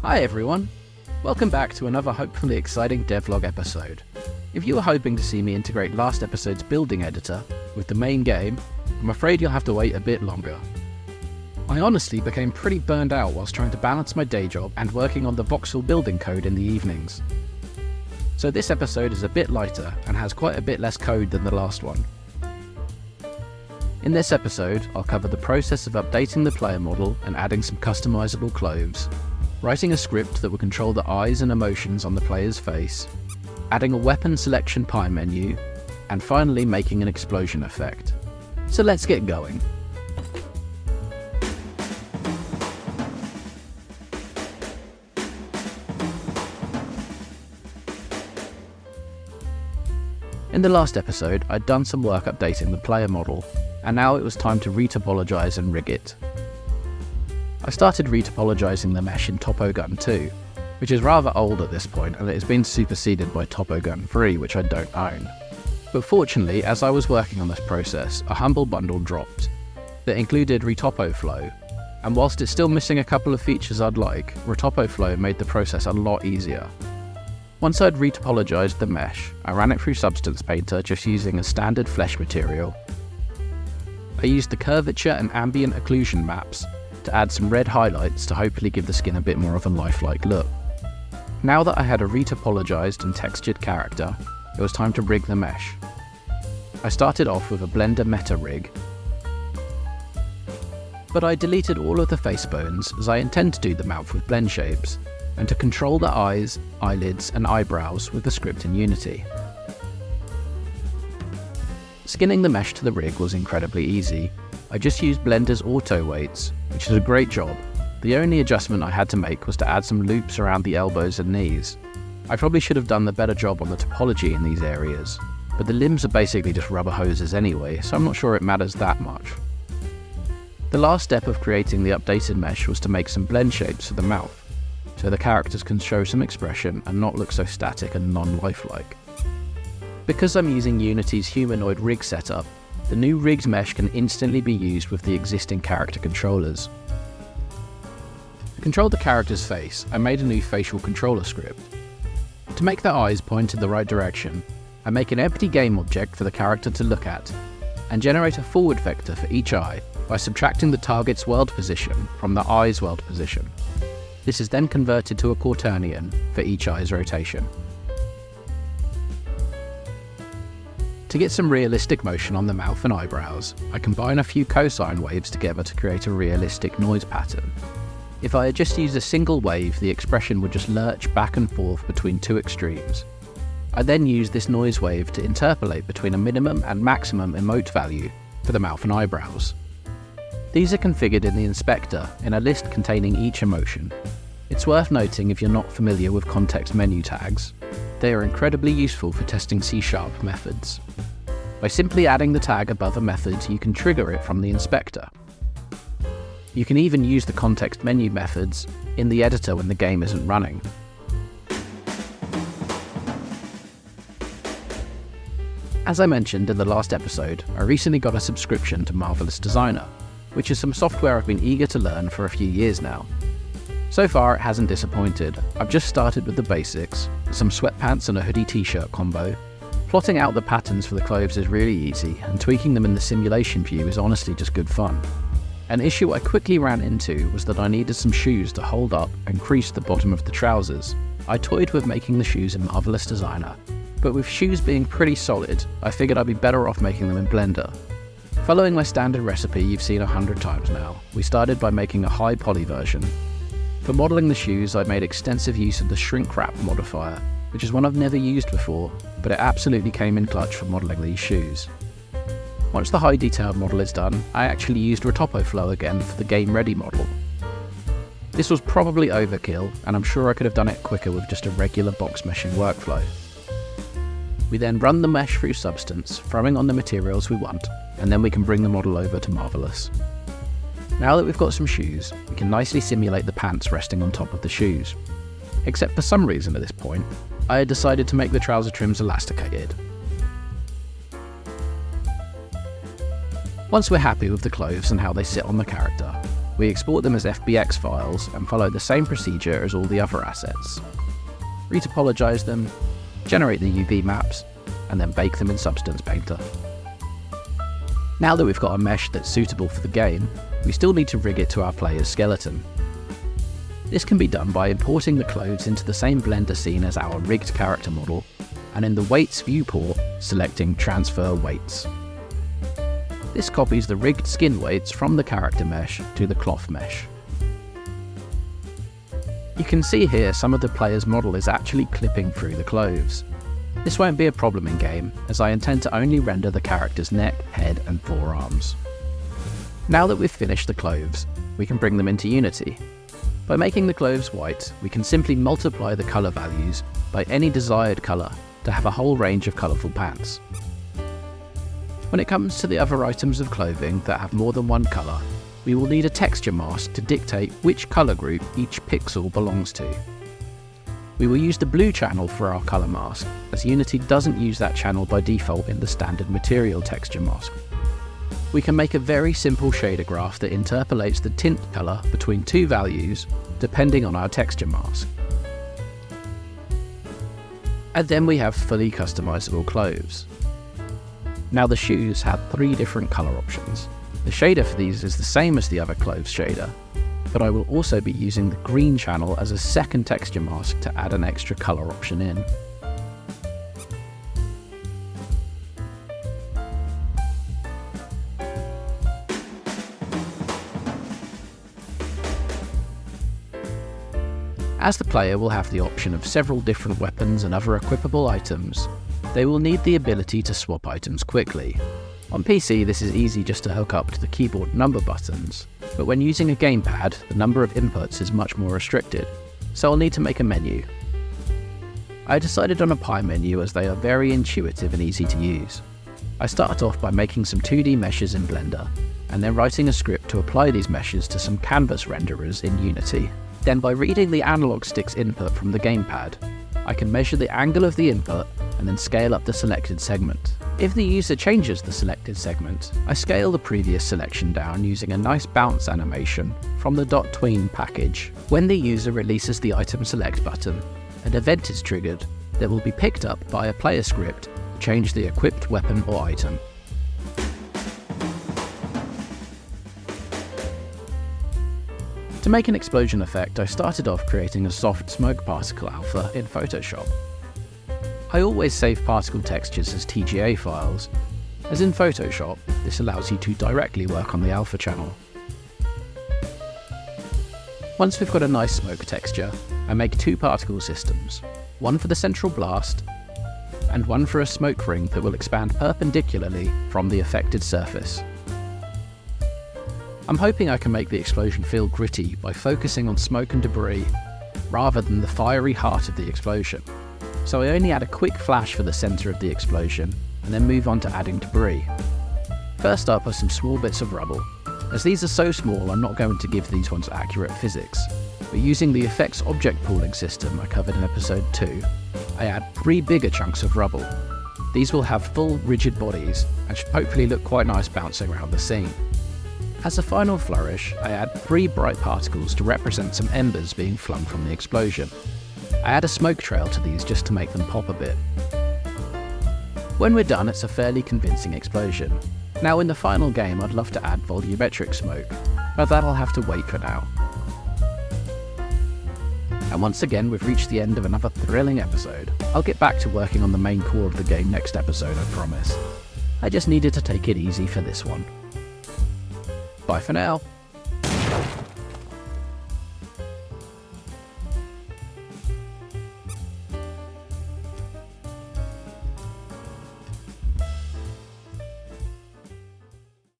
Hi everyone! Welcome back to another hopefully exciting devlog episode. If you were hoping to see me integrate last episode's building editor with the main game, I'm afraid you'll have to wait a bit longer. I honestly became pretty burned out whilst trying to balance my day job and working on the voxel building code in the evenings. So this episode is a bit lighter and has quite a bit less code than the last one. In this episode, I'll cover the process of updating the player model and adding some customizable clothes, writing a script that will control the eyes and emotions on the player's face, adding a weapon selection pie menu, and finally making an explosion effect. So let's get going. In the last episode, I'd done some work updating the player model, and now it was time to retopologize and rig it. I started retopologizing the mesh in TopoGun 2, which is rather old at this point and it has been superseded by TopoGun 3, which I don't own. But fortunately, as I was working on this process, a humble bundle dropped that included RetopOflow, and whilst it's still missing a couple of features I'd like, RetopOflow made the process a lot easier. Once I'd retopologized the mesh, I ran it through Substance Painter just using a standard flesh material. I used the curvature and ambient occlusion maps to add some red highlights to hopefully give the skin a bit more of a lifelike look. Now that I had a retopologized and textured character, it was time to rig the mesh. I started off with a Blender meta rig, but I deleted all of the face bones as I intend to do the mouth with blend shapes, and to control the eyes, eyelids and eyebrows with the script in Unity. Skinning the mesh to the rig was incredibly easy. I just used Blender's auto weights, which is a great job. The only adjustment I had to make was to add some loops around the elbows and knees. I probably should have done the better job on the topology in these areas, but the limbs are basically just rubber hoses anyway, so I'm not sure it matters that much. The last step of creating the updated mesh was to make some blend shapes for the mouth, so the characters can show some expression and not look so static and non-lifelike. Because I'm using Unity's humanoid rig setup, the new rigged mesh can instantly be used with the existing character controllers. To control the character's face, I made a new facial controller script. To make the eyes point in the right direction, I make an empty game object for the character to look at, and generate a forward vector for each eye by subtracting the target's world position from the eye's world position. This is then converted to a quaternion for each eye's rotation. To get some realistic motion on the mouth and eyebrows, I combine a few cosine waves together to create a realistic noise pattern. If I had just used a single wave, the expression would just lurch back and forth between two extremes. I then use this noise wave to interpolate between a minimum and maximum emote value for the mouth and eyebrows. These are configured in the inspector in a list containing each emotion. It's worth noting if you're not familiar with context menu tags, they are incredibly useful for testing C# methods. By simply adding the tag above a method, you can trigger it from the inspector. You can even use the context menu methods in the editor when the game isn't running. As I mentioned in the last episode, I recently got a subscription to Marvelous Designer, which is some software I've been eager to learn for a few years now. So far it hasn't disappointed. I've just started with the basics, some sweatpants and a hoodie t-shirt combo. Plotting out the patterns for the clothes is really easy, and tweaking them in the simulation view is honestly just good fun. An issue I quickly ran into was that I needed some shoes to hold up and crease the bottom of the trousers. I toyed with making the shoes in Marvelous Designer, but with shoes being pretty solid, I figured I'd be better off making them in Blender. Following my standard recipe you've seen 100 times now, we started by making a high poly version. For modelling the shoes, I made extensive use of the shrink wrap modifier, which is one I've never used before, but it absolutely came in clutch for modelling these shoes. Once the high detailed model is done, I actually used RetopOflow again for the game ready model. This was probably overkill, and I'm sure I could have done it quicker with just a regular box meshing workflow. We then run the mesh through Substance, throwing on the materials we want, and then we can bring the model over to Marvelous. Now that we've got some shoes, we can nicely simulate the pants resting on top of the shoes. Except for some reason at this point, I had decided to make the trouser trims elasticated. Once we're happy with the clothes and how they sit on the character, We export them as FBX files and follow the same procedure as all the other assets. Retopologize them, generate the UV maps, and then bake them in Substance Painter. Now that we've got a mesh that's suitable for the game, we still need to rig it to our player's skeleton. This can be done by importing the clothes into the same Blender scene as our rigged character model, and in the Weights viewport, selecting Transfer Weights. This copies the rigged skin weights from the character mesh to the cloth mesh. You can see here some of the player's model is actually clipping through the clothes. This won't be a problem in game, as I intend to only render the character's neck, head and forearms. Now that we've finished the clothes, we can bring them into Unity. By making the clothes white, we can simply multiply the colour values by any desired colour to have a whole range of colourful pants. When it comes to the other items of clothing that have more than one colour, we will need a texture mask to dictate which colour group each pixel belongs to. We will use the blue channel for our colour mask, as Unity doesn't use that channel by default in the standard material texture mask. We can make a very simple shader graph that interpolates the tint colour between two values depending on our texture mask. And then we have fully customizable clothes. Now the shoes have 3 different colour options. The shader for these is the same as the other clothes shader, but I will also be using the green channel as a second texture mask to add an extra colour option in. As the player will have the option of several different weapons and other equipable items, they will need the ability to swap items quickly. On PC, this is easy just to hook up to the keyboard number buttons, but when using a gamepad, the number of inputs is much more restricted, so I'll need to make a menu. I decided on a pie menu as they are very intuitive and easy to use. I started off by making some 2D meshes in Blender, and then writing a script to apply these meshes to some canvas renderers in Unity. Then by reading the analog stick's input from the gamepad, I can measure the angle of the input and then scale up the selected segment. If the user changes the selected segment, I scale the previous selection down using a nice bounce animation from the .tween package. When the user releases the item select button, an event is triggered that will be picked up by a player script to change the equipped weapon or item. To make an explosion effect, I started off creating a soft smoke particle alpha in Photoshop. I always save particle textures as TGA files, as in Photoshop, this allows you to directly work on the alpha channel. Once we've got a nice smoke texture, I make 2 particle systems, one for the central blast, and one for a smoke ring that will expand perpendicularly from the affected surface. I'm hoping I can make the explosion feel gritty by focusing on smoke and debris, rather than the fiery heart of the explosion. So I only add a quick flash for the centre of the explosion, and then move on to adding debris. First up are some small bits of rubble. As these are so small, I'm not going to give these ones accurate physics, but using the effects object pooling system I covered in episode 2, I add 3 bigger chunks of rubble. These will have full rigid bodies, and should hopefully look quite nice bouncing around the scene. As a final flourish, I add 3 bright particles to represent some embers being flung from the explosion. I add a smoke trail to these just to make them pop a bit. When we're done, it's a fairly convincing explosion. Now in the final game, I'd love to add volumetric smoke, but that'll have to wait for now. And once again, we've reached the end of another thrilling episode. I'll get back to working on the main core of the game next episode, I promise. I just needed to take it easy for this one. Bye for now.